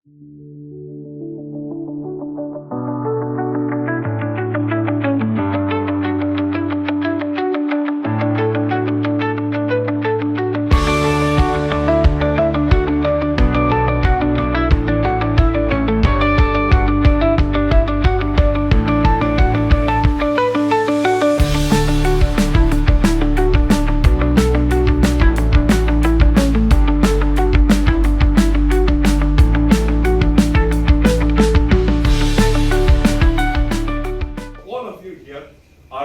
Are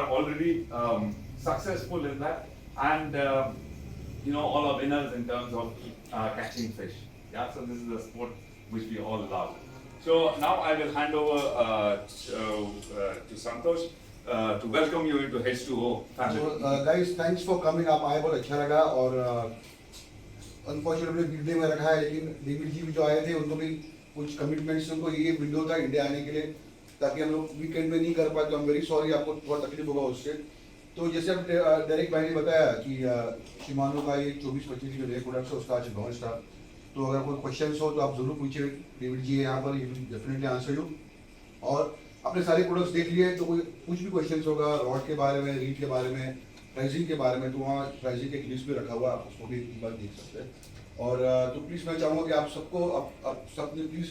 already successful in that, and all are winners in terms of catching fish. Yeah, so this is a sport which we all love. So now I will hand over to Santosh to welcome you into H2O family. So guys, thanks for coming up. आए बहुत अच्छा लगा और unfortunately video में रखा है, लेकिन David जी भी जो आए थे उनको भी कुछ कमिटमेंट्स, उनको ये विंडो था इंडिया आने के लिए, ताकि हम लोग वीकेंड में नहीं कर पाए, तो आई एम वेरी सॉरी, आपको थोड़ा तकलीफ होगा उससे। तो जैसे अब डायरेक्ट भाई ने बताया कि शिमानो का ये 24-25 जो नए प्रोडक्ट्स है उसका आज लॉन्च था, तो अगर कोई क्वेश्चंस हो तो आप जरूर पूछिए, डेविड जी यहाँ पर डेफिनेटली आंसर यू। और अपने सारे प्रोडक्ट्स देख लिए, तो कोई कुछ भी क्वेश्चंस होगा रॉड के बारे में, रील के बारे में, प्राइसिंग के बारे में, तो वहाँ प्राइसिंग के लिस्ट भी रखा हुआ, आप उसको भी एक बार देख सकते हैं। और तो प्लीज़ मैं चाहूँगा कि आप सबको आप सबने प्लीज़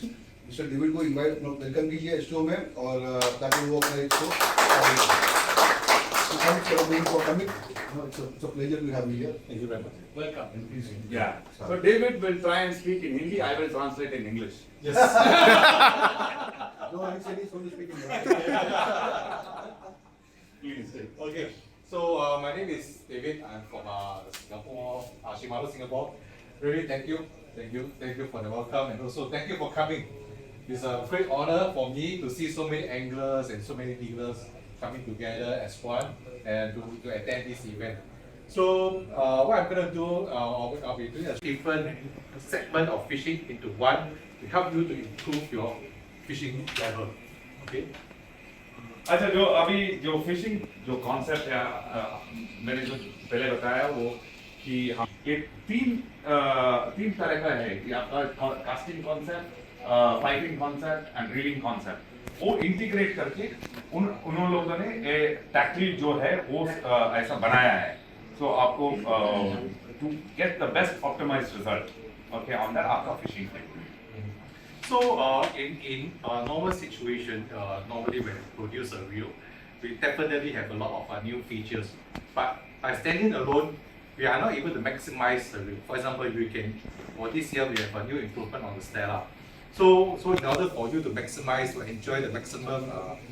मिस्टर डेविड को इनवाइट वेलकम कीजिए स्टोर में, और ताकि वो अपना इसको for coming. It's a pleasure to have you here. Thank you very much. Welcome. Yeah. So David will try and speak in Hindi. I will translate in English. Yes. No, he said he's going to speak in English. Please. Okay. So my name is David. I'm from Singapore, Shimano Singapore. Really, thank you for the welcome, and also thank you for coming. It's a great honor for me to see so many anglers and so many dealers coming together as one and to attend this event. So what I'm going to do, I'll be doing a different segment of fishing into one to help you to improve your fishing level. Okay. अच्छा, जो अभी जो fishing जो concept है, मैंने जो पहले बताया वो कि ये तीन तरह का है कि आपका casting concept, fighting concept and reeling concept, वो इंटीग्रेट करके उन लोगों ने टैक्टिल जो है वो ऐसा बनाया है, सो आपको to get the best optimised result okay on that आपका फिशिंग है। So in a normal situation, normally when we produce a reel, we definitely have a lot of new features. But by standing alone, we are not able to maximize the reel. For example, for this year, we have a new improvement on the Stella. So in order for you to maximize, to enjoy the maximum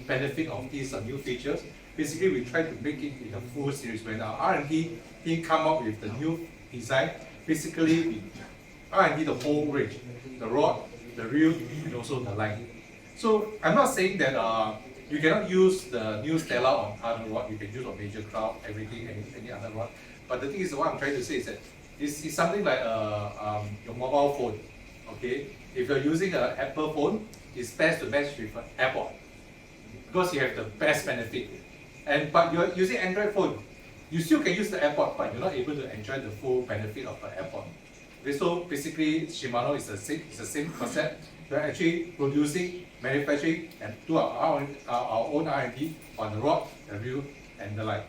benefit of these new features, basically we try to make it in a full series. When our R&D team come up with the new design, basically we R&D the whole range, the rod, the reel, and also the line. So I'm not saying that you cannot use the new Stella on other rod. You can use on major craft, everything, any other rod. But the thing is, what I'm trying to say is that it's something like your mobile phone. Okay, if you're using an Apple phone, it's best to match with an AirPod because you have the best benefit. But you're using Android phone, you still can use the AirPod, but you're not able to enjoy the full benefit of the AirPod. So basically, Shimano is the same concept. We're actually producing, manufacturing, and do our own R&D on the rod, the reel, and the line.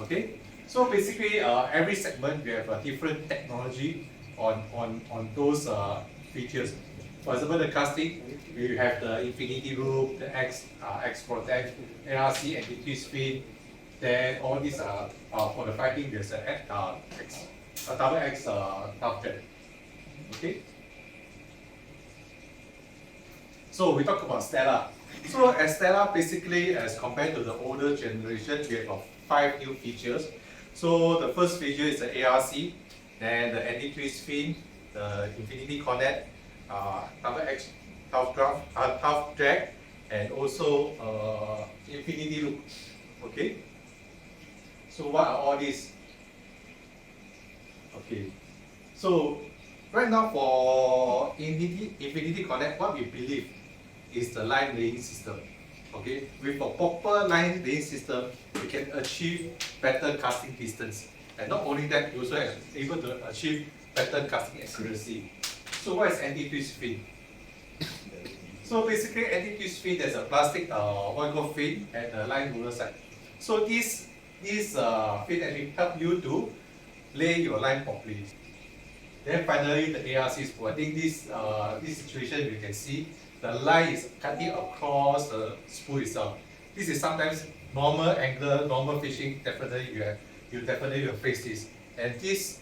Okay. So basically, every segment we have a different technology on those features. For example, the casting, we have the infinity loop, the X protect, ARC anti-twist fin. Then all these are for the fighting. There's a double X tough jet. Okay. So we talk about Stella. So as Stella, basically, as compared to the older generation, we have 5 new features. So the first feature is the ARC, then the anti-twist fin, the infinity connect, double X tough drag, and also infinity loop. Okay. So what are all these? Okay. So right now for infinity connect, what we believe is the line laying system. Okay, with a proper line laying system, we can achieve better casting distance, and not only that, we also are able to achieve better casting accuracy. So what is anti-twist fin? So basically, anti-twist fin, there's a plastic what you call fin at the line ruler side. So this fin actually help you to lay your line properly. Then finally, the ARC spool. I think this situation you can see the line is cutting across the spool itself. This is sometimes normal angle, normal fishing. Definitely you definitely will face this. And this,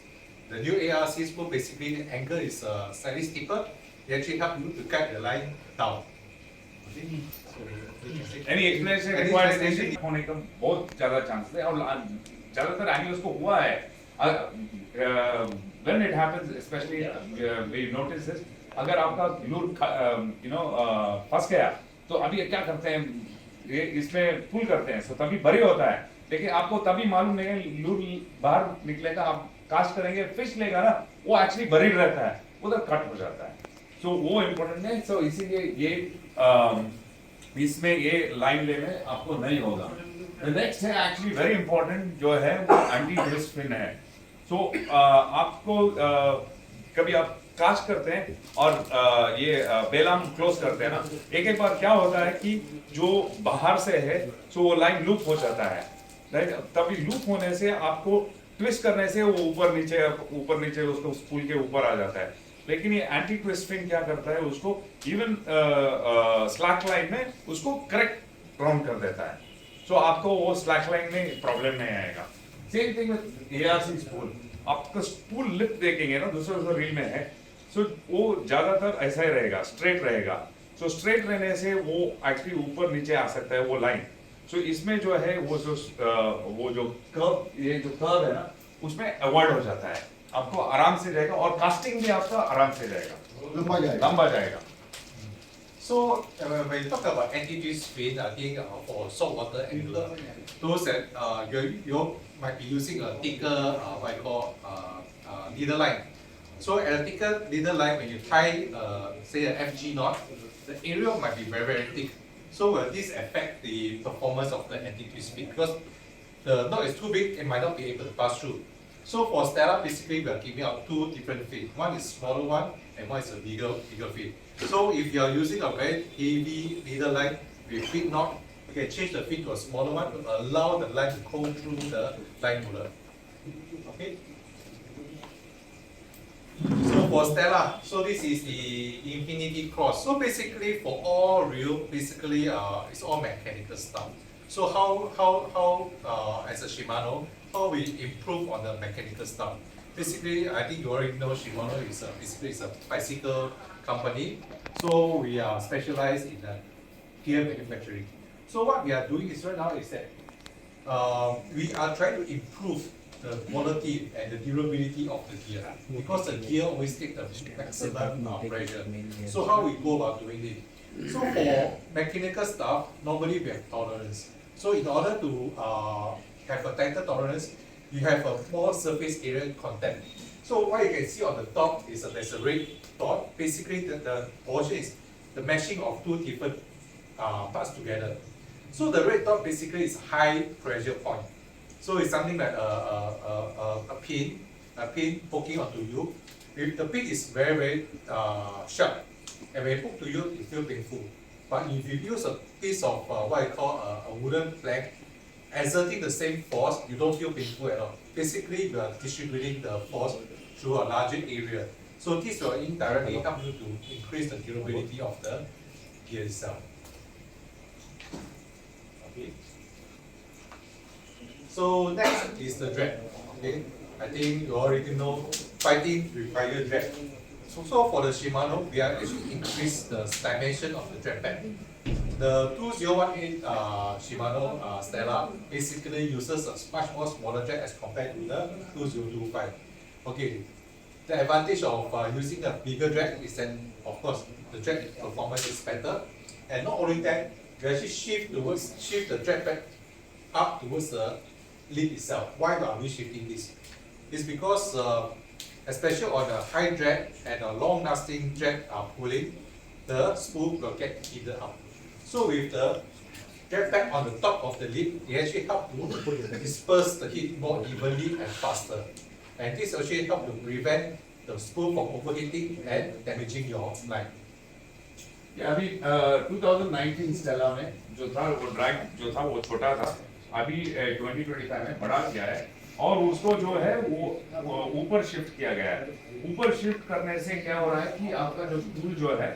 the new ARC spool, basically the angle is slightly steeper. It actually help you to guide the line down. Okay. So, Any explanation required होने का बहुत ज़्यादा chances है और ज़्यादातर angles को हुआ है. When it happens, especially we notice this, अगर आपका lure फंस गया तो अभी क्या करते हैं, ये इसमें पुल करते हैं, तो तभी बरी होता है, लेकिन आपको तभी मालूम नहीं है लूर बाहर निकलेगा, आप कास्ट करेंगे, फिश लेगा ना, वो एक्चुअली बरी रहता है, उधर कट हो जाता है. सो वो इम्पोर्टेंट है. सो इसीलिए ये इसमें ये लाइन लेने आपको नहीं होगा. नेक्स्ट है एक्चुअली वेरी इंपॉर्टेंट जो है वो एंटी ट्विस्ट फिन है. सो आपको कभी आप कास्ट करते हैं और ये बेलाम क्लोज करते हैं ना, एक बार क्या होता है कि जो बाहर से है सो वो लाइन लूप हो जाता है, राइट. तभी लूप होने से आपको ट्विस्ट करने से वो ऊपर नीचे उसको स्पूल के ऊपर आ जाता है. लेकिन ये एंटी ट्विस्ट फिन क्या करता है, उसको इवन स्लैक लाइन में उसको करेक्ट राउंड कर देता है. सो आपको वो स्लैक लाइन में प्रॉब्लम नहीं आएगा. Same thing with ARC spool. आपका स्पूल लिप देखेंगे ना, दूसरा रील में है, सो वो ज्यादातर ऐसा ही रहेगा, स्ट्रेट रहेगा. सो स्ट्रेट रहने से वो एक्चुअली ऊपर नीचे आ सकता है वो लाइन. सो इसमें जो है वो जो कर्व, ये जो कर्व है ना, उसमें अवॉइड हो जाता है, आपको आराम से जाएगा और कास्टिंग भी आपका आराम से जाएगा, लंबा जाएगा. So when you talk about anti-twist fin, I think for saltwater angler, those that you might be using a thicker what you call leader line. So at a thicker leader line, when you tie say a FG knot, the area might be very thick. So will this affect the performance of the anti-twist fin? Because the knot is too big, it might not be able to pass through. So for Stella, basically we are giving out two different fin. One is smaller one, and one is a bigger fin. So if you are using a very heavy leader line with fin knot, you can change the fin to a smaller one to allow the line to go through the line puller. Okay. So for Stella, so this is the Infinity Cross. So basically for all reel, basically it's all mechanical stuff. So how as a Shimano, how we improve on the mechanical stuff? Basically, I think you already know Shimano is basically a bicycle company. So we are specialized in the gear manufacturing. So what we are doing is right now is that we are trying to improve the quality and the durability of the gear, because the gear always takes the maximum pressure. So how we go about doing it? So for mechanical stuff, normally we have tolerance. So in order to have a tighter tolerance, you have a more surface area content. So what you can see on the top is there's a red dot. Basically the portion is the meshing of two different parts together. So the red dot basically is high pressure point. So it's something like a pin poking onto you. If the pin is very sharp, and when you poke to you, it feels painful. But if you use a piece of what I call a wooden plank, exerting the same force, you don't feel painful at all. Basically, you are distributing the force through a larger area. So this will indirectly help you to increase the durability of the gear itself. Okay. So next is the drag. Okay, I think you already know fighting requires drag. So for the Shimano, we are actually increased the dimension of the drag pad. The 2018 Shimano Stella basically uses a much more smaller drag as compared to the 2025. Okay, the advantage of using a bigger drag is that, of course, the drag performance is better, and not only that, you actually shift the drag pad up towards the lid itself. Why are we shifting this? It's because especially on a high drag and a long-lasting drag pulling, the spool will get heated up. So with the drag pad on the top of the lid, it actually helps to disperse the heat more evenly and faster. And this actually helps to prevent the spool from overheating and damaging your line. ये अभी 2019 Stella में जो था वो drag जो था वो छोटा था, अभी 2025 में बड़ा किया है और उसको जो है वो ऊपर शिफ्ट किया गया है। ऊपर शिफ्ट करने से क्या हो रहा है कि आपका जो टूल जो है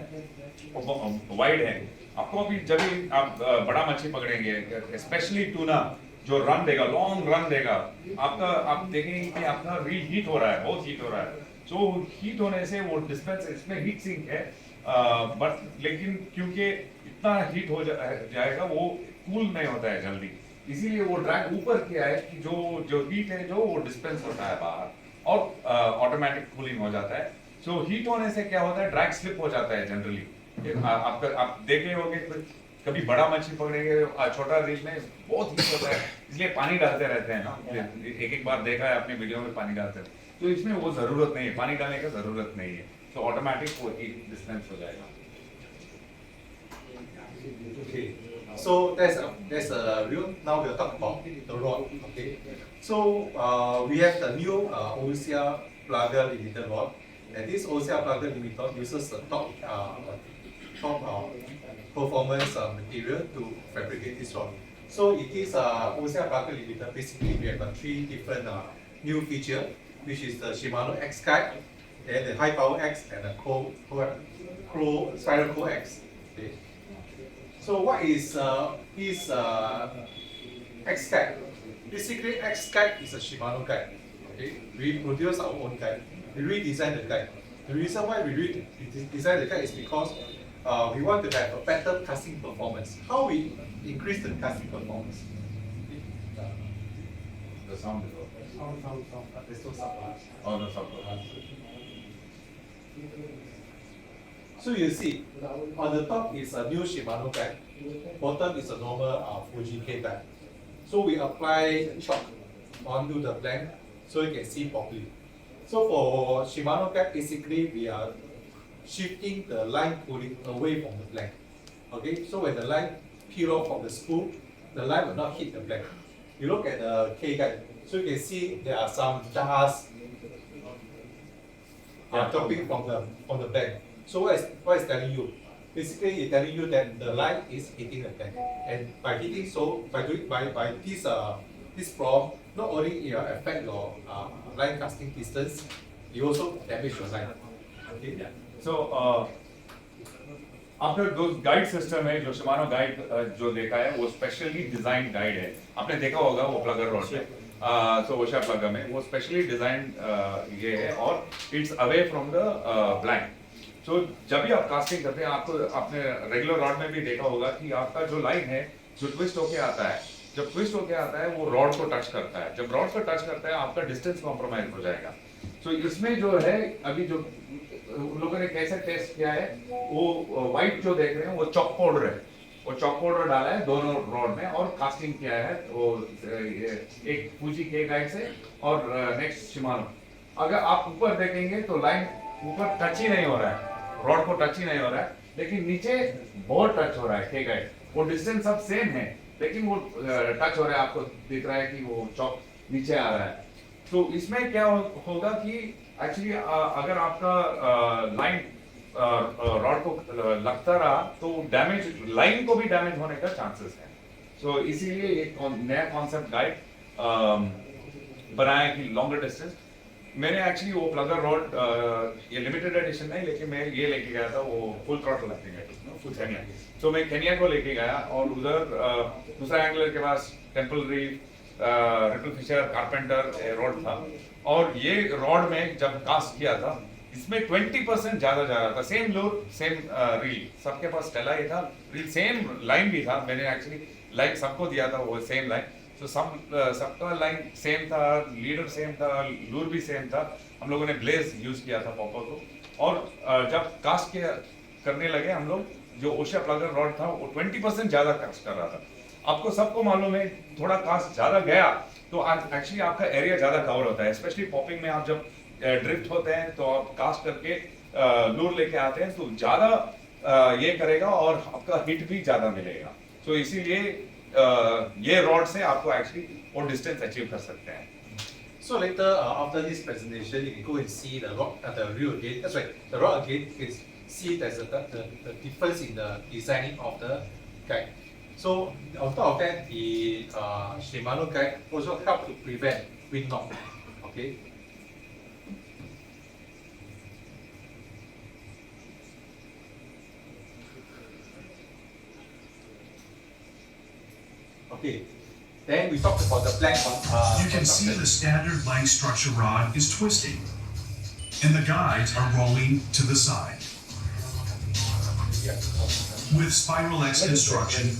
वो वाइड है। आपको अभी जब भी आप बड़ा मछली पकड़ेंगे स्पेशली टूना जो रन देगा, लॉन्ग रन देगा, आपका आप देखेंगे कि आपका रील हीट हो रहा है, बहुत हीट हो रहा है। तो हीट होने से वो डिस्टेंस इसमें हीट सिंक है, बट लेकिन क्योंकि इतना हीट हो जाएगा वो कूल नहीं होता है जल्दी, इसीलिए वो ड्रैग ऊपर किया है कि जो जो हीट है जो वो डिस्पेंस होता है बाहर और ऑटोमेटिक कूलिंग हो जाता है। सो हीट होने से क्या होता है, ड्रैग स्लिप हो जाता है जनरली। आप देखे होंगे कभी बड़ा मछली पकड़ेंगे छोटा रील में बहुत हीट होता है, इसलिए पानी डालते रहते हैं ना, एक एक बार देखा है अपने वीडियो में पानी डालते हैं, तो इसमें वो जरूरत नहीं है, पानी डालने का जरूरत नहीं है, तो ऑटोमेटिक वो डिस्टेंस हो जाएगा। Okay, so that's a real. Now we'll talk about the rod. Okay, so we have the new Ocea Plugger Limited rod, and this Ocea Plugger Limited uses the top performance material to fabricate this rod. So it is Ocea Plugger Limited. Basically, we have 3 different new feature, which is the Shimano X guide, then the high power X, and the spiral core X. Okay. So what is this X guide? Basically, X guide is a Shimano guide. Okay, we produce our own guide. We redesign the guide. The reason why we redesign the guide is because we want to have a better casting performance. How we increase the casting performance? The sound is okay. There's no sound. Oh, no sound. So you see, on the top is a new Shimano guide, bottom is a normal Fuji K guide. So we apply chalk onto the blank so you can see properly. So for Shimano guide, basically we are shifting the line pulling away from the blank. Okay, so when the line peel off from the spool, the line will not hit the blank. You look at the K guide, so you can see there are some dust dropping from the blank. So what is telling you? Basically, it's telling you that the line is hitting the tank, and by hitting by this problem, not only it will affect your line casting distance, you also damage your line. Okay. So आपका जो guide system है, जो Shimano guide जो देखा है वो specially design guide है, आपने देखा होगा वो प्लगर रॉड में, तो ओशिया प्लगर में वो स्पेशली डिजाइन ये है और it's away from the blank. तो जब भी आप कास्टिंग करते हैं, आपको आपने रेगुलर रॉड में भी देखा होगा कि आपका जो लाइन है जो ट्विस्ट होके आता है, जब ट्विस्ट होके आता है वो रॉड को टच करता है, जब रॉड को टच करता है आपका डिस्टेंस कॉम्प्रोमाइज हो जाएगा। तो इसमें जो है अभी जो लोगों ने कैसे टेस्ट किया है, वो व्हाइट जो देख रहे हैं वो चॉक पाउडर है, वो चॉक पाउडर डाला है दोनों रॉड में और कास्टिंग किया है, वो एक फूजी के गाइड से और नेक्स्ट शिमानो। अगर आप ऊपर देखेंगे तो लाइन ऊपर टच ही नहीं हो रहा है, रॉड को टच ही नहीं हो रहा है, लेकिन नीचे बहुत टच हो रहा है के गाइड, वो डिस्टेंस सब सेम है लेकिन वो टच हो रहा है, आपको दिख रहा है कि वो चॉक नीचे आ रहा है। तो इसमें क्या होगा कि एक्चुअली अगर आपका लाइन रॉड को लगता रहा तो डैमेज, लाइन को भी डैमेज होने का चांसेस है। सो इसीलिए एक नया कॉन्सेप्ट गाइड बनाया कि लॉन्गर डिस्टेंस। मैंने एक्चुअली वो प्लगर रॉड ये लिमिटेड एडिशन नहीं, लेकिन मैं ये लेके गया था, वो फुल थ्रॉटल फुल केनिया। तो मैं केनिया को लेके गया और उधर दूसरा एंगलर के पास Temple Reef, Ripple Fisher, Carpenter rod था, और ये रॉड में जब कास्ट किया था इसमें 20% ज्यादा जा रहा था, सेम लूर सेम रील, सबके पास स्टेला ही था, रील सेम लाइन भी था, मैंने एक्चुअली लाइन सबको दिया था वो सेम लाइन, तो सबका लाइन सेम था, लीडर सेम था, लूर भी सेम था। हम लोगों ने ब्लेज यूज किया था पॉपर को, और जब कास्ट करने लगे हम लोग, जो ओशिया प्लगर रॉड था वो 20% ज्यादा कास्ट कर रहा था। आपको सबको मालूम है थोड़ा कास्ट ज्यादा गया तो एक्चुअली आपका एरिया ज्यादा कवर होता है, स्पेशली पॉपिंग में आप जब ड्रिफ्ट होते हैं तो आप कास्ट करके लूर लेके आते हैं तो ज्यादा ये करेगा और आपका हिट भी ज्यादा मिलेगा। तो इसीलिए ये रॉड से आपको एक्चुअली वो डिस्टेंस अचीव कर सकते हैं। So later, after this presentation, you can go and see the rod, the reel again. That's right, the rod again is see there's the difference in the designing of the guide. So on top of that, the Shimano guide also help to prevent wind knock. Okay. Okay. Then we talked about the plank on. You can see the standard blank structure rod is twisting, and the guides are rolling to the side. Yeah. With Spiral X construction,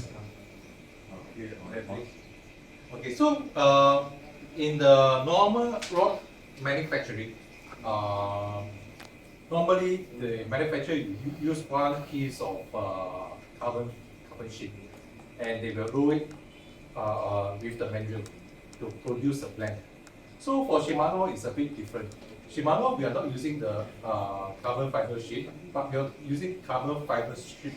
Okay, so in the normal rod manufacturing, normally the manufacturer use one piece of carbon sheet, and they will roll it with the manual to produce a blank. So for Shimano, it's a bit different. Shimano, we are not using the carbon fiber sheet, but we are using carbon fiber strip,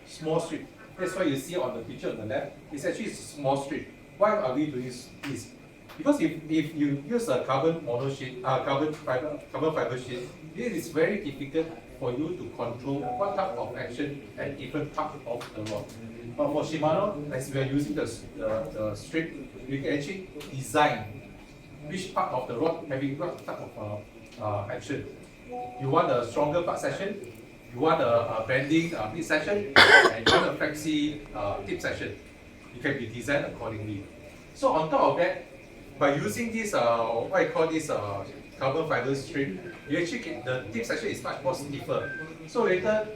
small strip. That's why you see on the picture on the left, it's actually a small strip. Why are we doing this? Because if you use a carbon mono sheet, carbon fiber sheet, it is very difficult for you to control what type of action at different parts of the rod. But for Shimano, as we are using the strip, you can actually design which part of the rod having what type of action. You want a stronger part section, you want a bending mid section, and you want a flexi tip section. It can be designed accordingly. So on top of that, by using this what I call this carbon fiber strip, you actually get the tip section is much more stiffer. So later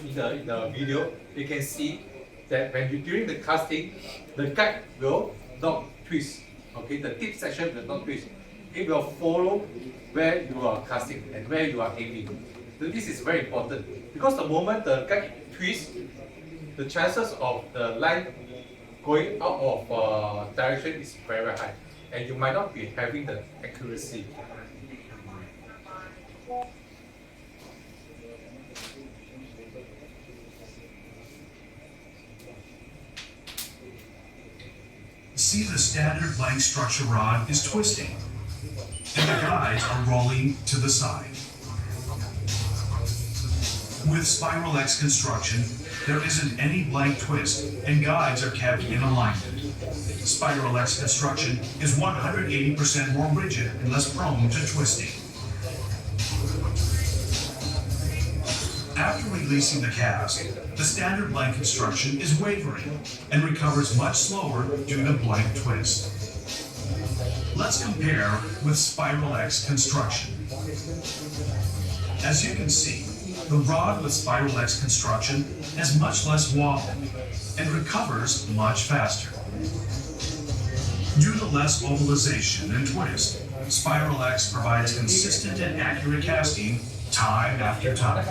in the video, you can see that during the casting, the guide will not twist. Okay, the tip section will not twist. It will follow where you are casting and where you are aiming. So this is very important because the moment the guide twists, the chances of the line going out of direction is very high, and you might not be having the accuracy. see the standard blank structure rod is twisting, and the guides are rolling to the side. With Spiral X construction, there isn't any blank twist, and guides are kept in alignment. Spiral X construction is 180% more rigid and less prone to twisting. After releasing the cast, the standard blank construction is wavering and recovers much slower due to blank twist. Let's compare with Spiral X construction. As you can see, the rod with Spiral X construction has much less wobble and recovers much faster. Due to less ovalization and twist, Spiral X provides consistent and accurate casting time after time.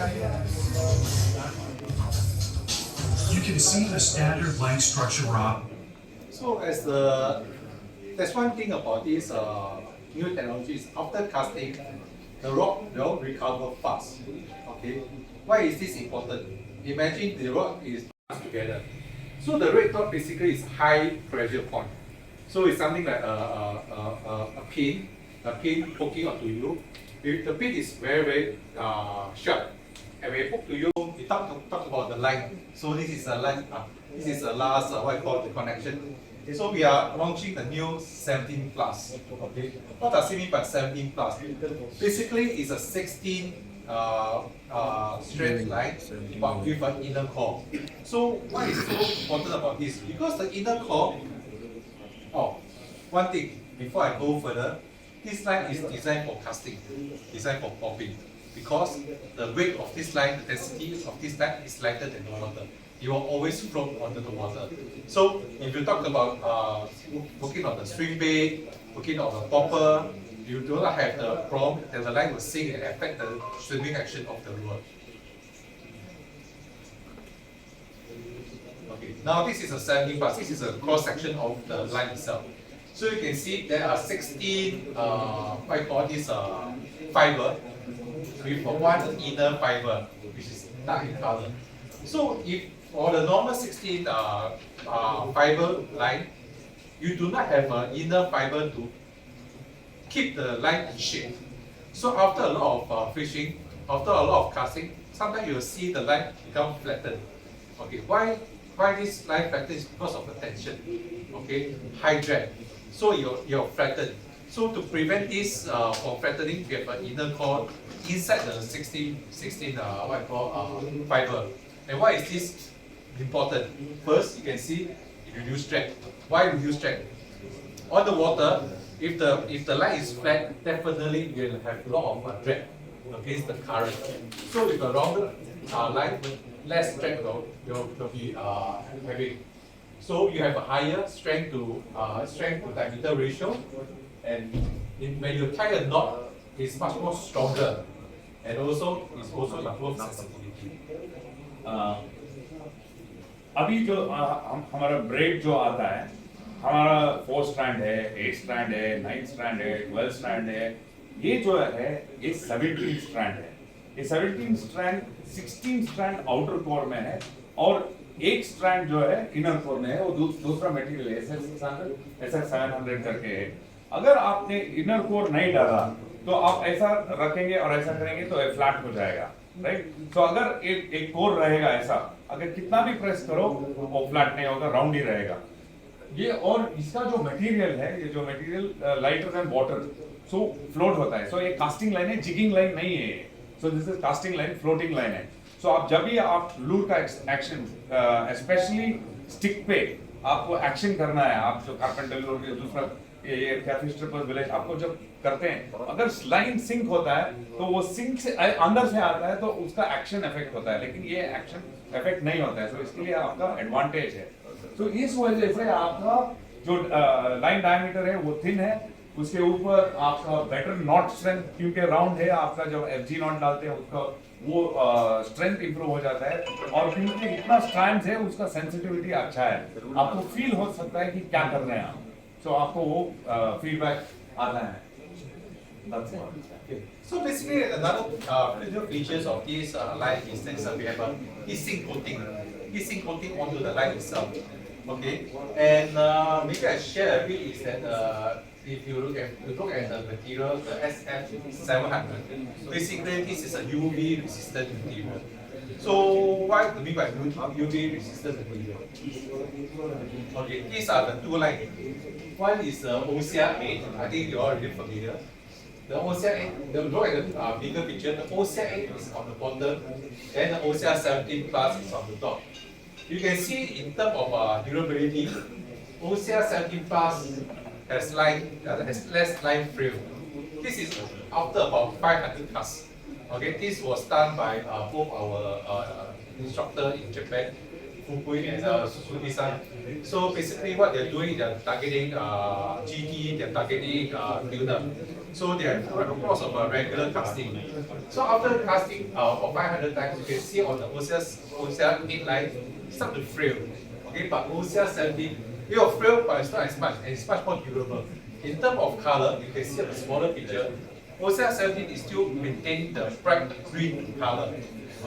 You can see the standard blank structure rod. So there's one thing about this new technologies. After casting, the rod will recover fast. Okay, why is this important? Imagine the rod is together. So the red dot basically is high pressure point. So it's something like a pin poking onto you. The pin is very sharp, and when it poke to you, we talk about the line. So this is a line. This is the last what I call the connection. So we are launching the new 17 plus. Okay, what does it mean by 17 plus? Basically, it's a 16 straight line, but with an inner core. So what is so important about this? Because the inner core. Oh, one thing before I go further. This line is designed for casting, designed for popping, because the weight of this line, the density of this line is lighter than the water. You will always float under the water. So if you talk about working on the swing bait, working on the popper, you do not have the problem that the line will sink and affect the swimming action of the lure. Okay, now this is a 17 plus. This is a cross section of the line itself. So you can see there are 16 what I call this fiber with one inner fiber which is dark in color. So if for the normal 16 fiber line, you do not have an inner fiber to keep the line in shape. So after a lot of fishing, after a lot of casting, sometimes you will see the line become flattened. Okay, why this line flattened is because of the tension. Okay, high drag. So you're flattened. So to prevent this from flattening, we have an inner core inside the 16 what I call fiber. And why is this important? First, you can see it reduce drag. Why reduce drag? On the water, if the line is flat, definitely you will have a lot of drag against the current. So with a longer line, less drag will be having. So you have a higher strength to diameter ratio, and when you tie a knot, it's much more stronger, and also it's also improve sensitivity. अभी जो हमारा bread जो आता है, हमारा 4 strand है, 8 strand है, 9 strand है, 12 स्ट्रैंड है, ये जो है ये 17 स्ट्रैंड है। ये 17 स्ट्रैंड 16 स्ट्रैंड आउटर कोर में है और एक स्ट्रैंड जो है इनर कोर में है, वो दूसरा मटेरियल है, SS600 SS700 करके है। अगर आपने इनर कोर नहीं डाला तो आप ऐसा रखेंगे और ऐसा करेंगे तो फ्लैट हो जाएगा, राइट? तो अगर एक कोर रहेगा ऐसा, अगर कितना भी प्रेस करो वो फ्लैट नहीं होगा, राउंड ही रहेगा ये। और इसका जो मटेरियल है, ये जो मटेरियल लाइटर देन वाटर, सो फ्लोट होता है। सो ये कास्टिंग लाइन है, जिगिंग लाइन नहीं है। So this is casting line, floating line है। सो आप जब भी आप लूर का एक्शन, स्पेशली स्टिक पे आपको एक्शन करना है, आप जो कारपेंटर लूर के दूसरा ये कैफिश ट्रिपर्स विलेज आपको जब करते हैं, अगर लाइन सिंक होता है तो वो सिंक से अंदर से आता है तो उसका एक्शन इफेक्ट होता है, लेकिन ये एक्शन इफेक्ट नहीं होता है। तो इसके लिए आपका एडवांटेज है। तो इस वजह से आपका जो लाइन डायमीटर है वो थिन है, उसके ऊपर आपका बेटर नॉट स्ट्रेंथ, क्योंकि राउंड है, आपका जब FG नॉट डालते हैं उसका वो स्ट्रेंथ इंप्रूव हो जाता है। और क्योंकि इतना स्ट्रैंड्स है उसका सेंसिटिविटी अच्छा है, आपको फील हो सकता है कि क्या कर रहे हैं आप। So आपको वो फीडबैक आता है। That's it. Okay. So basically, another major features of this line is that we have a heat-sink coating. Heat-sink coating onto the line itself. Okay. And maybe I share a bit is that if you look at the material, the SF700. Basically, this is a UV resistant material. So what do we mean by UV resistant material? Okay, these are the two lines. One is Ocea 8. I think you're already familiar. The Ocea 8, look at the bigger picture. The Ocea 8 is on the bottom, and the Ocea 17 Plus is on the top. You can see in terms of durability, Ocea 17 Plus has less line frill. This is after about 500 casts. Okay, this was done by both our instructor in Japan, Fukui and Suzuki-san. So basically what they're doing, they're targeting GT, they're targeting builder. So they are across of a regular casting. So after casting for 500 times, you can see on the Ocea 8 line, start to frill. Okay, but Ocea 17, it will frill, but it's not as much, and it's much more durable. In terms of color, you can see on the smaller picture, Ocea 17 is still maintaining the bright green color.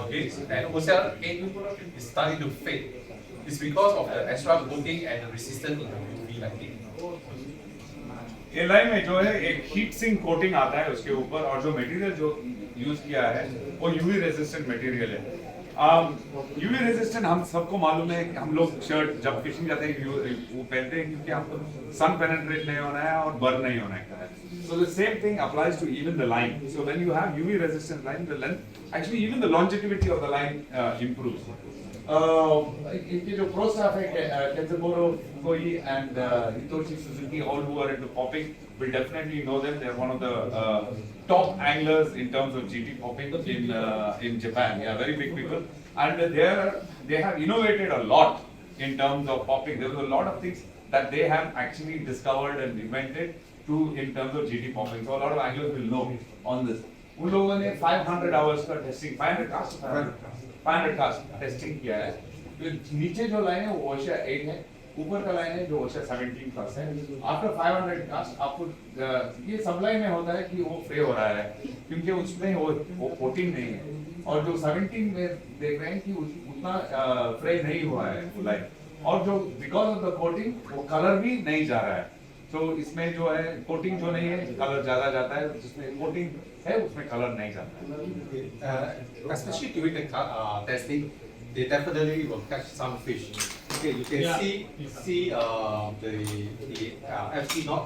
Okay, and Ocea 8 is starting to fade. It's because of the extra coating and the resistance in the UV lighting. ये line में जो है एक heat sink coating आता है उसके ऊपर, और जो मटेरियल जो यूज किया है वो यूवी रेजिस्टेंट मटेरियल है। यूवी रेजिस्टेंट हम सबको मालूम है कि हम लोग शर्ट जब फिशिंग जाते हैं वो पहनते हैं क्योंकि हमको सन पेनेट्रेट नहीं होना है और बर्न नहीं होना है। So the same thing applies to even the line. So when you have UV resistant line, the length, actually even the longevity of the line improves. इनके जो pro staff है Kenzaburo Koi and Hitoshi Suzuki, all who are into popping, will definitely know them. They're one of the top anglers in terms of GT popping in Japan. Yeah, very big people, and they have innovated a lot in terms of popping. There was a lot of things that they have actually discovered and invented in terms of GT popping. So a lot of anglers will know on this. उन लोगों ने 500 hours का testing, 500 cast testing किया है। तो नीचे जो line है वो Ocea 8 है, ऊपर का लाइन है जो Ocea 17 प्लस है। आफ्टर 500 कास्ट आपको ये सप्लाई में होता है कि वो फ्रे हो रहा है क्योंकि उसमें वो कोटिंग नहीं है, और जो 17 में देख रहे हैं कि उतना फ्रे नहीं हुआ है लाइन, और जो बिकॉज ऑफ द कोटिंग वो कलर भी नहीं जा रहा है। तो इसमें जो है कोटिंग जो नहीं है कलर ज़्यादा जाता है, जिसमें कोटिंग है उसमें कलर नहीं जाता है। Especially during the testing, they definitely will catch some fish. Okay, you can see the FC knot.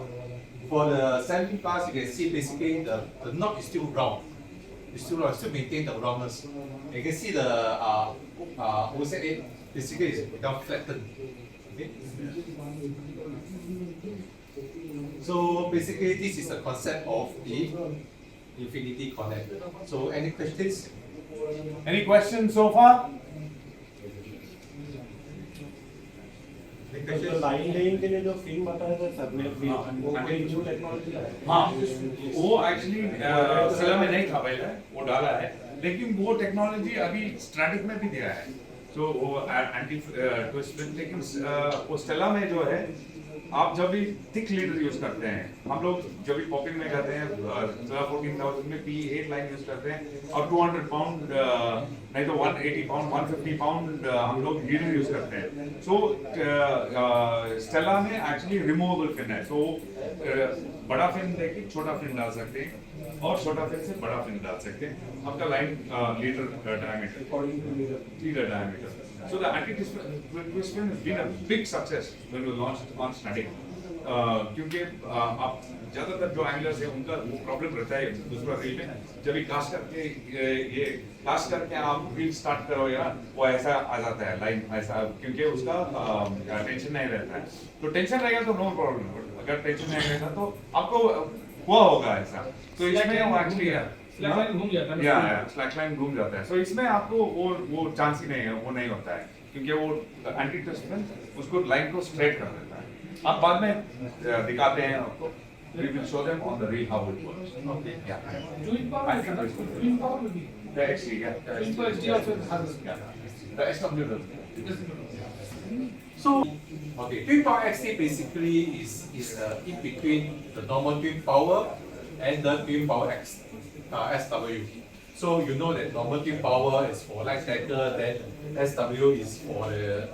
For the 70 plus, you can see basically the knot is still round. It's still round, still maintain the roundness. You can see the Ocea basically is become flattened. Okay. So basically, this is the concept of the infinity connect. So any questions? Any questions so far? Any तो questions? Line laying के लिए जो fin बताया था sir ने वो कोई new technology है? हाँ, वो एक्चुअली सेला में नहीं था पहले, वो डाला है, लेकिन वो टेक्नोलॉजी अभी स्ट्रैडिक में भी दिया है, तो वो एंटी ट्विस्ट, लेकिन वो स्टेला में जो है आप जब भी थिक लीडर यूज करते हैं, हम लोग जब भी पॉपिंग में करते हैं 14,000 में P8 लाइन यूज करते हैं और 200 पाउंड नहीं तो 180 पाउंड 150 पाउंड हम लोग लीडर यूज करते हैं। सो स्टेला में एक्चुअली रिमूवेबल फिन है, सो बड़ा फिन लेके छोटा फिन डाल सकते हैं और छोटा फिन से बड़ा फिन डाल सकते हैं, आपका line leader diameter. So the anti-twist fin has been a big success when we launched on Stradic. क्योंकि आप ज़्यादातर जो एंगलर्स हैं उनका वो प्रॉब्लम रहता है दूसरा रील में, जब भी कास्ट करके ये कास्ट करके आप रील स्टार्ट करो या वो ऐसा आ जाता है लाइन ऐसा, क्योंकि उसका टेंशन नहीं रहता है। तो टेंशन रहेगा तो नो प्रॉब्लम, अगर टेंशन नहीं रहेगा तो आपको हुआ होगा ऐसा। तो इसमें वो एक्चुअली स्लैकलाइन घूम जाता है, या स्लैकलाइन घूम जाता है। सो इसमें आपको वो चांस ही नहीं है, वो नहीं होता है, क्योंकि वो एंटी ट्विस्ट में उसको लाइन को स्ट्रेट कर देता है। आप बाद में दिखाते हैं आपको, we will show them on the reel how it works. Okay. Yeah. Twin power I think it's good. Twin power में भी The XT, yeah. Twin power ST also has Yeah. The SW does. So, okay, twin power XT basically is in between the normal twin power and the twin power SW. So you know that normal twin power is for light tackle, then SW is for the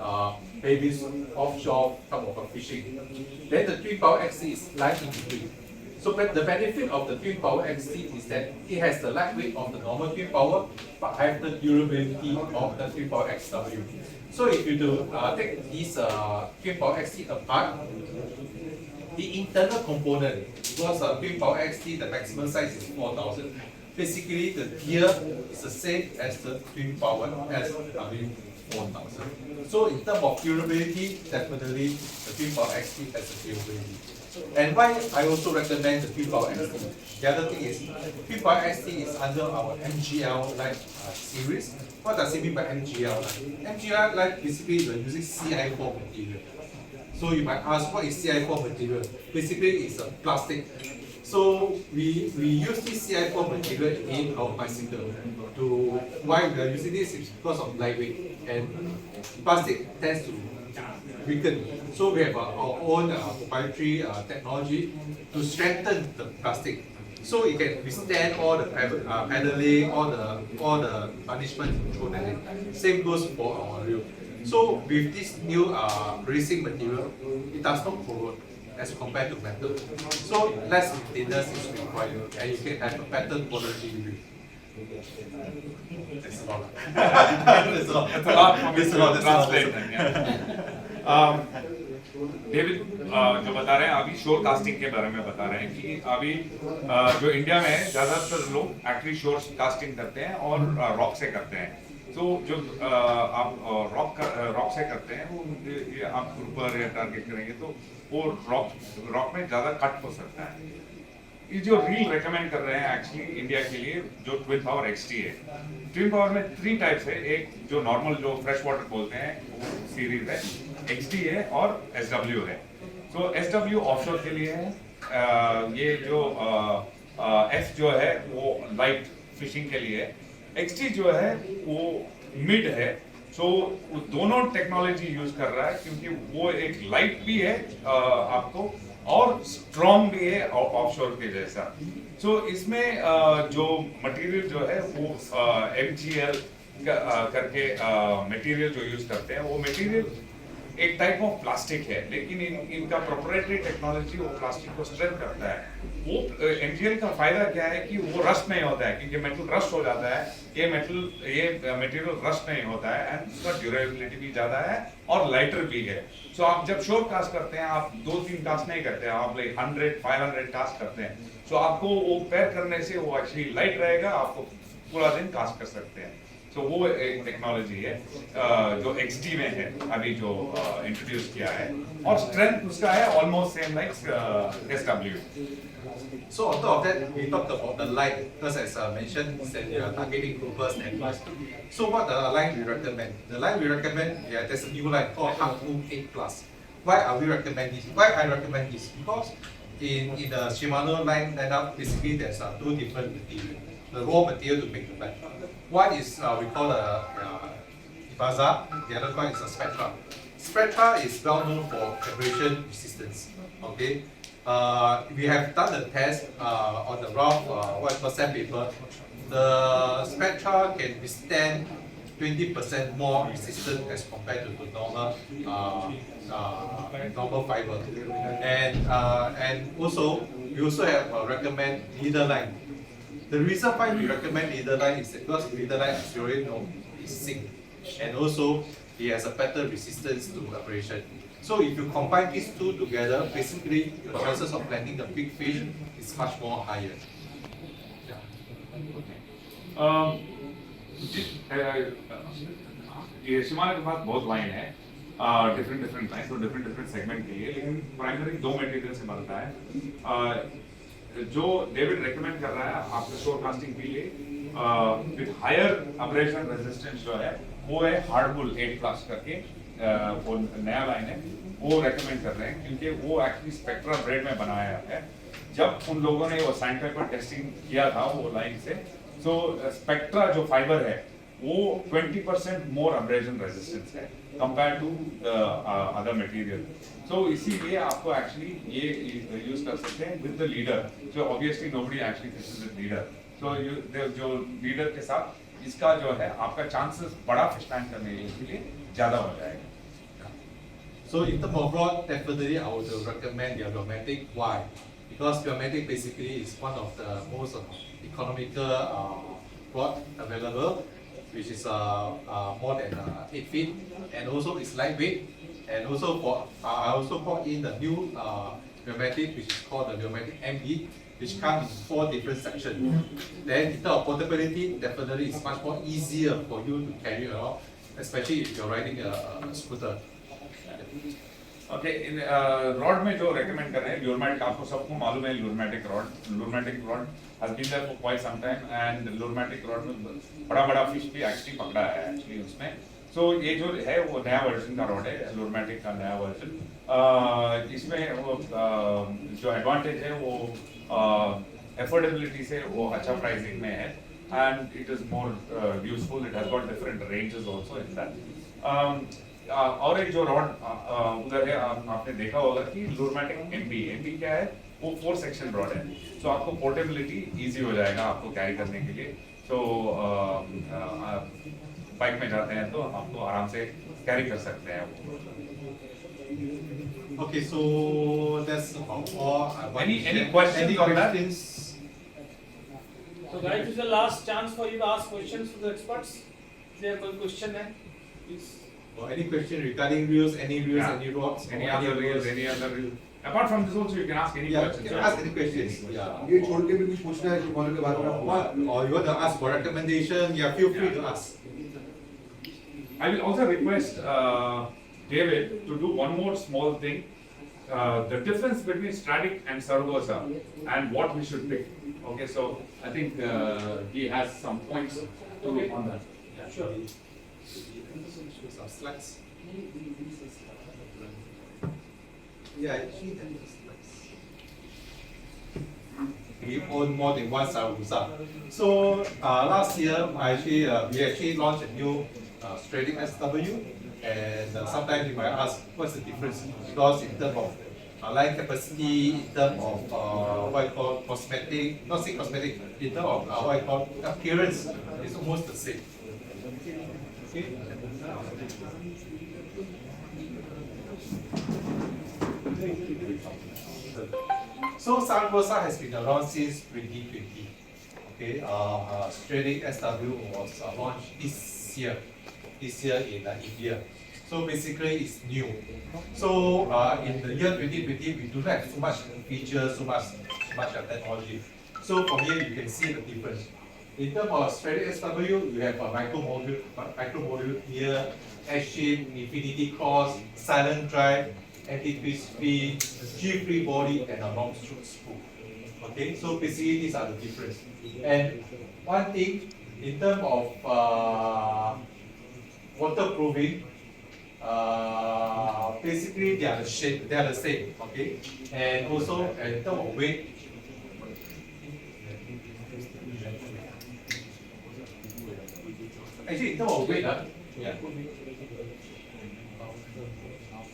babies offshore type of fishing. Then the twin power XT is light in between. So the benefit of the twin power XT is that it has the lightweight of the normal twin power, but have the durability of the twin power SW. So if you do take this twin power XT apart, the internal component, because twin power XT the maximum size is 4,000. Basically, the gear is the same as the twin power SW 4000. So in terms of durability, definitely the twin power XT has a durability. And why I also recommend the twin power XT? The other thing is, twin power XT is under our MGL line series. What does it mean by MGL line? MGL line basically we're using CI4 material. So you might ask, what is CI4 material? Basically, it's a plastic. So we use this CI4 material in our bicycle. To why we are using this is because of lightweight, and plastic tends to weaken. So we have our own proprietary technology to strengthen the plastic, so it can withstand all the paddling, all the punishment thrown at it. Same goes for our reel. So with this new racing material, it does not corrode as compared to metal. So less maintenance is required, and you can have a better quality reel. That's a lot. That's a lot. That's a lot for me That's a to lot. translate them, yeah. David जो बता रहे हैं अभी शोर casting के बारे में बता रहे हैं कि अभी जो इंडिया में है ज़्यादातर लोग एक्चुअली शोर कास्टिंग करते हैं और रॉक से करते हैं। तो जो आप रॉक से करते हैं वो ये आप ऊपर या टारगेट करेंगे तो वो रॉक में ज़्यादा कट हो सकता है। ये जो रील रेकमेंड कर रहे हैं एक्चुअली इंडिया के लिए जो ट्विन पावर XT है, ट्विन पावर में 3 टाइप्स है। एक जो नॉर्मल जो फ्रेश वाटर बोलते हैं वो सीरीज है, XT है और SW है। तो SW ऑफशोर के लिए है, ये जो F जो है वो लाइट फिशिंग के लिए है, XT जो है वो मिड है। सो वो दोनों टेक्नोलॉजी यूज कर रहा है क्योंकि वो एक लाइट भी है आपको और स्ट्रॉन्ग भी है ऑफशोर के जैसा। सो इसमें जो मटेरियल जो है वो MGL करके मटेरियल जो यूज करते हैं वो मटेरियल एक टाइप ऑफ प्लास्टिक है, लेकिन इनका प्रोप्राइटरी टेक्नोलॉजी वो प्लास्टिक को स्ट्रेंथ करता है। वो एनजीएल का फायदा क्या है कि वो रस्ट नहीं होता है, क्योंकि मेटल रस्ट हो जाता है, ये मटेरियल रस्ट नहीं होता है, एंड उसका ड्यूरेबिलिटी भी ज्यादा है और लाइटर भी है। सो आप जब शोर कास्ट करते हैं, आप 2-3 कास्ट नहीं करते हैं, आप लाइक 100-500 कास्ट करते हैं, सो आपको वो पैर करने से वो एक्चुअली लाइट रहेगा, आपको पूरा दिन कास्ट कर सकते हैं। तो वो एक टेक्नोलॉजी है जो XD में है अभी जो इंट्रोड्यूस किया है, और स्ट्रेंथ उसका है almost same like SW। So on top of that, we talked about the line, because as I mentioned, that we are targeting groupers and plus. So what the line we recommend? The line we recommend, there's a new line called Hardwood 8+. Why are we recommend this? Why I recommend this? Because in the Shimano line lineup, basically there's two different materials. The raw material to make the line. One is we call Dsouza, the other one is a Spectra. Spectra is well known for abrasion resistance. Okay. We have done the test on the rough sandpaper. The Spectra can withstand 20% more resistant as compared to the normal fiber. And also we also have recommend leader line. The reason why we recommend leader line is because leader line, as you already know, is zinc, and also it has a better resistance to abrasion. So if you combine these two together, basically your chances of landing the big fish is much more higher. ये Shimano के पास बहुत line है, different line, तो different segment के लिए, लेकिन primary 2 material से बनता है। जो डेविड रेकमेंड कर रहा है आपके शोर कास्टिंग के लिए विद हायर अब्रेशन रेजिस्टेंस जो है वो है हार्डवुल 8+ करके, वो नया लाइन है, वो रेकमेंड कर रहे हैं, क्योंकि वो एक्चुअली स्पेक्ट्रा ब्रेड में बनाया है। जब उन लोगों ने वो सैंडपेपर टेस्टिंग किया था वो लाइन से, तो स्पेक्ट्रा जो फाइबर है वो 20% मोर अब्रेजन रेजिस्टेंस है compare to other material. So इसीलिए आपको एक्चुअली ये यूज कर सकते हैं with the leader. So obviously nobody actually fishes with leader, so जो लीडर के साथ इसका जो है आपका चांसेस बड़ा फिश लैंड करने के लिए ज्यादा हो जाएगा। So in terms of rod, definitely I would recommend the Pelagic. Why? Because Pelagic basically is one of the most economical rod available, which is more than 8 feet, and also it's lightweight. And also I also brought in the new Pelagic, which is called the Pelagic MB, which comes in 4 different sections. Then in terms of portability, definitely it's much more easier for you to carry around, especially if you're riding a scooter. Okay, rod में जो recommend कर रहे हैं ल्यूरमैटिक, आपको सबको मालूम है Lurematic rod has been there for quite some time, and Lurematic rod में बड़ा फिश भी एक्चुअली पकड़ा है एक्चुअली उसमें। सो ये जो है वो नया वर्जन का रॉड है, ल्यूरमैटिक का नया वर्जन। इसमें वो जो एडवांटेज है वो एफोर्डेबिलिटी से वो अच्छा प्राइसिंग में है, and it is more useful, it has got different ranges also in that. और एक जो रॉड उधर है आपने देखा होगा कि ल्यूरमैटिक एमबी क्या है, वो 4 सेक्शन रॉड है, सो आपको पोर्टेबिलिटी इजी हो जाएगा आपको कैरी करने के लिए। सो बाइक में जाते हैं तो आपको आराम से कैरी कर सकते हैं वो। Okay, so that's about all. Any questions on that? So guys, this is the last chance for you to ask questions to the experts. Is there a question है? Please. Or any question regarding reels, any rods, any other reels. Apart from this also you can ask any questions. You can ask any questions. Yeah. ये छोड़ के भी कुछ पूछना है Shimano के बारे में, Or you want to ask for recommendation? Yeah, feel free to ask. I will also request David to do one more small thing. The difference between Stradic and Saragosa and what we should pick. Okay, so I think he has some points to make on that. Yeah, sure. Some slides. Yeah, actually that is slides. We own more than one Saragosa. So last year, we actually launched a new Stradic SW, and sometimes you might ask what's the difference, because in terms of line capacity, in terms of what I call cosmetic, not say cosmetic, in terms of what I call appearance, it's almost the same. Okay. So Saragosa has been around since 2020. Okay, Stradic SW was launched this year in India. So basically it's new. So in the year 2020, we do not have so much features, so much technology. So from here you can see the difference. In terms of Stradic SW, you have a micro module here, S-shape, infinity cross, silent drive, anti-twist fin, G-free body, and a long stroke spool. Okay, so basically these are the difference. And one thing in terms of waterproofing, basically they are the same. Okay, and also in terms of weight. Actually, in terms of weight, yeah.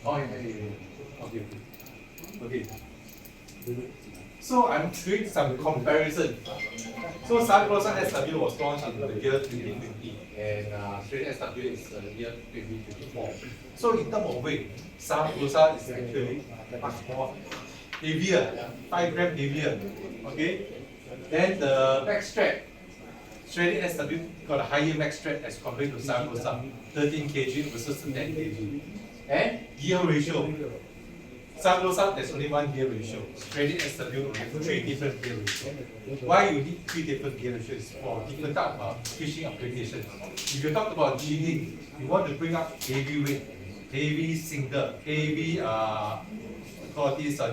Oh, yeah. Okay. So I'm doing some comparison. So Saragosa SW was launched in the year 2020 and Stradic SW is the year 2024. So in terms of weight, Saragosa is actually much more heavier, 5 grams heavier. Okay. Then the back strap, Stradic SW got a higher back strap as compared to Saragosa, 13 kg versus 10 kg. And gear ratio. Saragosa, there's only one gear ratio. Stradic SW have 3 different gear ratios. Why you need 3 different gear ratios? For different type of fishing applications. If you talk about jigging, you want to bring up heavy weight, heavy single, heavy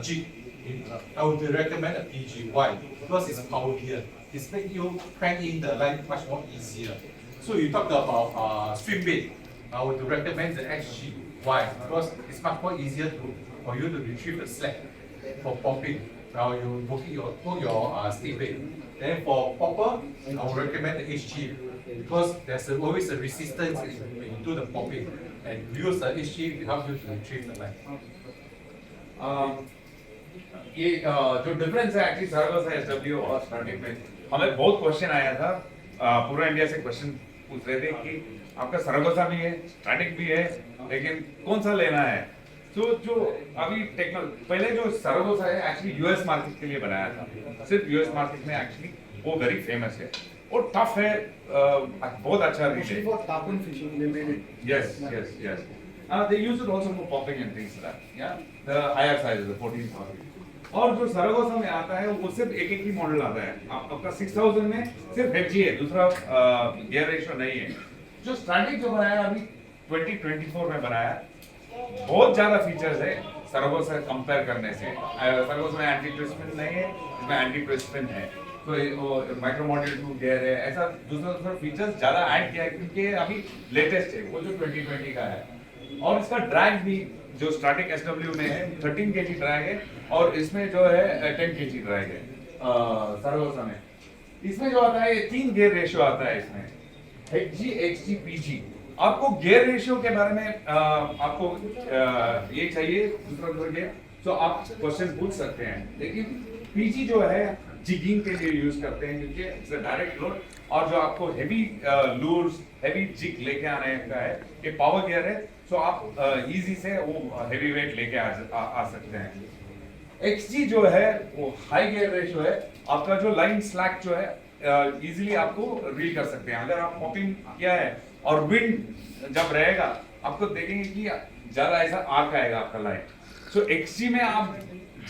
jig. I would recommend a PG. Why? Because it's power gear. It's make you crank in the line much more easier. So you talk about swim bait. I would recommend the XG. Why? Because it's much more easier for you to retrieve the slack for popping. Now you hook your stick bait. Then for popper, I would recommend the HG because there's always a resistance when you do the popping, and use the HG to help you to retrieve the line. ये जो difference है actually Saragosa SW और स्ट्रैडिक में हमें बहुत question आया था पूरा इंडिया से क्वेश्चन पूछ रहे थे कि आपका Saragosa भी है स्ट्रैडिक भी है लेकिन कौन सा लेना है तो जो अभी पहले जो Saragosa है एक्चुअली यूएस मार्केट के लिए बनाया था सिर्फ यूएस मार्केट में एक्चुअली वो वेरी फेमस है और टफ है बहुत अच्छा रीच है for tarpon fishing they made it. yes they use it also for popping and things like that yeah the higher size the 14 40 और जो Saragosa में आता है वो सिर्फ एक ही मॉडल आता है आपका 6000 में सिर्फ FG है दूसरा गियर रेशियो नहीं है जो स्ट्रैडिक जो बनाया अभी 2024 में बनाया बहुत ज्यादा फीचर्स है Saragosa कंपेयर करने से Saragosa में एंटी ट्विस्ट पिन नहीं है इसमें एंटी ट्विस्ट पिन है तो वो माइक्रो मॉड्यूल 2 गियर है ऐसा दूसरा फीचर्स ज्यादा ऐड किया है क्योंकि अभी लेटेस्ट है वो जो 2020 का है और इसका ड्रैग भी जो Stradic SW में है 13 kg ड्रैग है और इसमें जो है 10 kg ड्रैग है Saragosa में इसमें जो आता है 3 गियर रेशियो आता है इसमें HG XG PG आपको गियर रेशियो के बारे में आपको ये चाहिए दूसरा गियर तो आप क्वेश्चन पूछ सकते हैं लेकिन PG जो है जिगिंग के लिए यूज करते हैं क्योंकि इट्स अ डायरेक्ट लोड और जो आपको हेवी लूर्स हेवी जिग लेके आने का है ये पावर गियर है सो आप इजी से वो हेवी वेट लेके आ सकते हैं XG जो है वो हाई गियर रेशियो है आपका जो लाइन स्लैक जो है इजीली आपको रील कर सकते हैं अगर आप पॉपिंग किया है और विंड जब रहेगा आपको देखेंगे कि ज्यादा ऐसा आर्क आएगा आपका लाइन सो XG में आप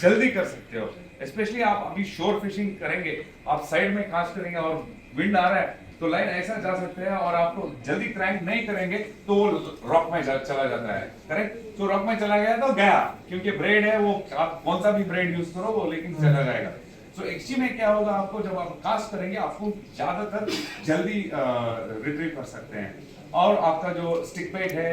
जल्दी कर सकते हो स्पेशली आप अभी शोर फिशिंग करेंगे आप साइड में कास्ट करेंगे और विंड आ रहा है तो लाइन ऐसा जा सकते हैं और आपको जल्दी क्रैंक नहीं करेंगे तो वो रॉक में चला जाता है करेक्ट तो रॉक में चला गया तो गया क्योंकि ब्रेड है वो आप कौन सा भी ब्रेड यूज करो वो लेकिन चला जाएगा सो XG में क्या होगा आपको जब आप कास्ट करेंगे आपको ज्यादातर जल्दी रिट्रीव कर सकते हैं और आपका जो स्टिक बेट है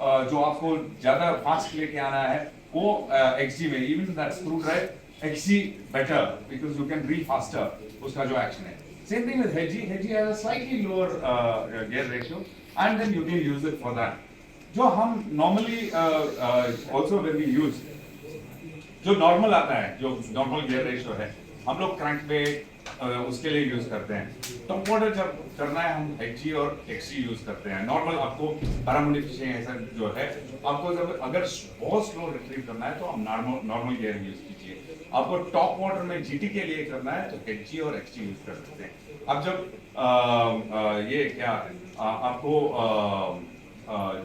जो आपको ज्यादा फास्ट लेके आना है वो XG में even that screw drive XG better because you can reel faster उसका जो एक्शन है same thing with HG has a slightly lower gear ratio and then you can use it for that जो हम normally also when we use जो normal आता है जो normal gear ratio है हम लोग crankbait उसके लिए यूज करते हैं। टॉप वाटर जब करना है हम HG और XG यूज करते हैं। नॉर्मल आपको पैरामोनी फिशिंग ऐसा जो है, आपको जब अगर बहुत स्लो रिट्रीव करना है तो आप नॉर्मल गियर यूज कीजिए। आपको टॉप वाटर में GT के लिए करना है तो HG और XG यूज कर सकते हैं। अब जब ये क्या आपको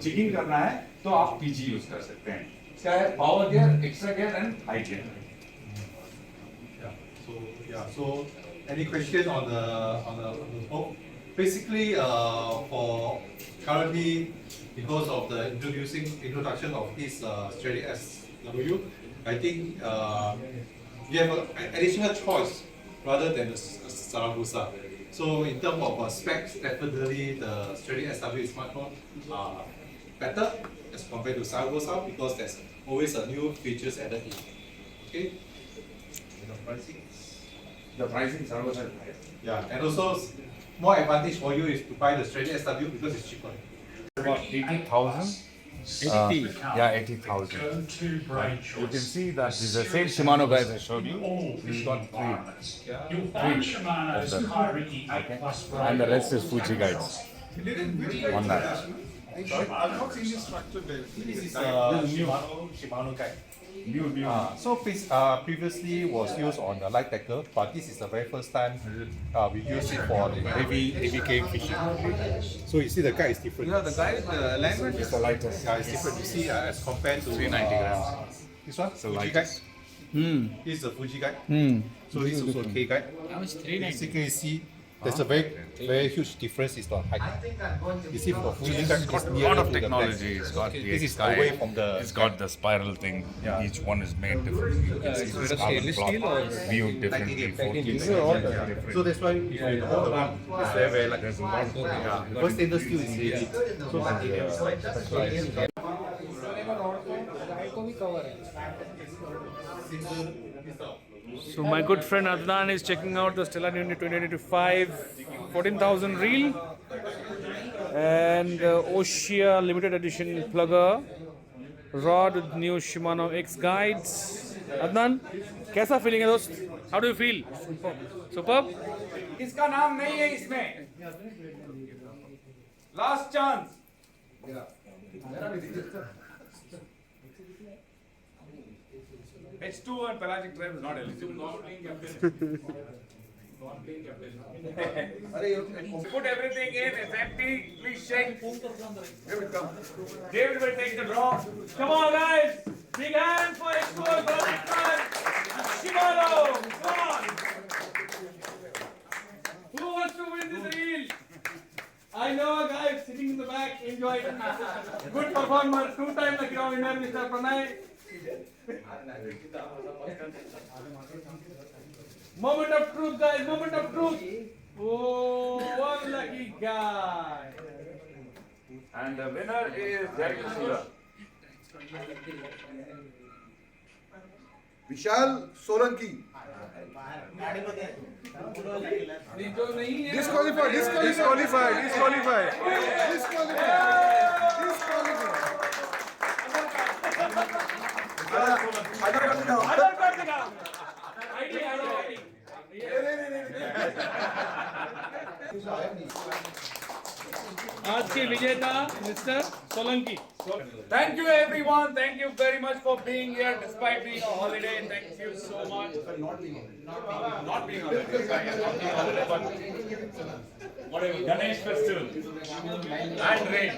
जिगिंग करना है तो आप PG यूज कर सकते हैं। इसका है power gear, extra gear and high gear. So any question on the boat? Basically, for currently, because of the introduction of this Stradic SW, I think we have an additional choice rather than the Saragosa. So in terms of specs, definitely the Stradic SW is much more better as compared to Saragosa because there's always a new features added in. Okay. The pricing. The pricing Saragosa is higher. Yeah, and also more advantage for you is to buy the Stradic SW because it's cheaper. About 80,000. 80. Yeah, 80,000. You can see that this is the same Shimano guys I showed you. We've got three of them. And the rest is Fuji guides. On that. I've not seen this structure there. This is Shimano guide. New. So previously was used on the light tackle, but this is the very first time we use it for the heavy game fishing. So you see the guide is different. Yeah, the guide, the language is the lightest. Yeah, it's different. You see as compared to 390 grams. This one, So Fuji light. guide. This is the Fuji guide. So this is also K guide. How much? 390. Basically, you see there's a very huge difference is the height. You see for Fuji guide, It's got a nearer lot of to the technology. back. It's got the This is guide. away from the. It's got the spiral thing. Yeah. Each one is made differently. You can see the carbon block viewed differently. 14 different. So that's why if you know the one, it's very light. There's a lot of Because stainless steel is heavy. So titanium is light. So my good friend Adnan is checking out the Stella 2025 14,000 reel and Ocea limited edition plugger rod with new Shimano X guides. Adnan, कैसा feeling है दोस्त? How do you feel? Superb. इसका नाम नहीं है इसमें. Last chance. H2 and Pelagic Tribe is not eligible. Put everything in, effective, please shake. David, come. David will take the draw. Come on, guys. Big hand for H2 and Pelagic Tribe. Shimano, come on. Who wants to win this reel? I know a guy sitting in the back, enjoying good performance, 2-time the ground winner, Mr. Pranay. Moment of truth, guys, moment of truth. Oh, one lucky guy. And the winner is Dsouza. Vishal Solanki. Disqualified. Other card दिखा. ID. आज के विजेता mister Solanki. Thank you everyone. Thank you very much for being here despite being a holiday. Thank you so much. Not being holiday. Whatever. Ganesh festival and rain.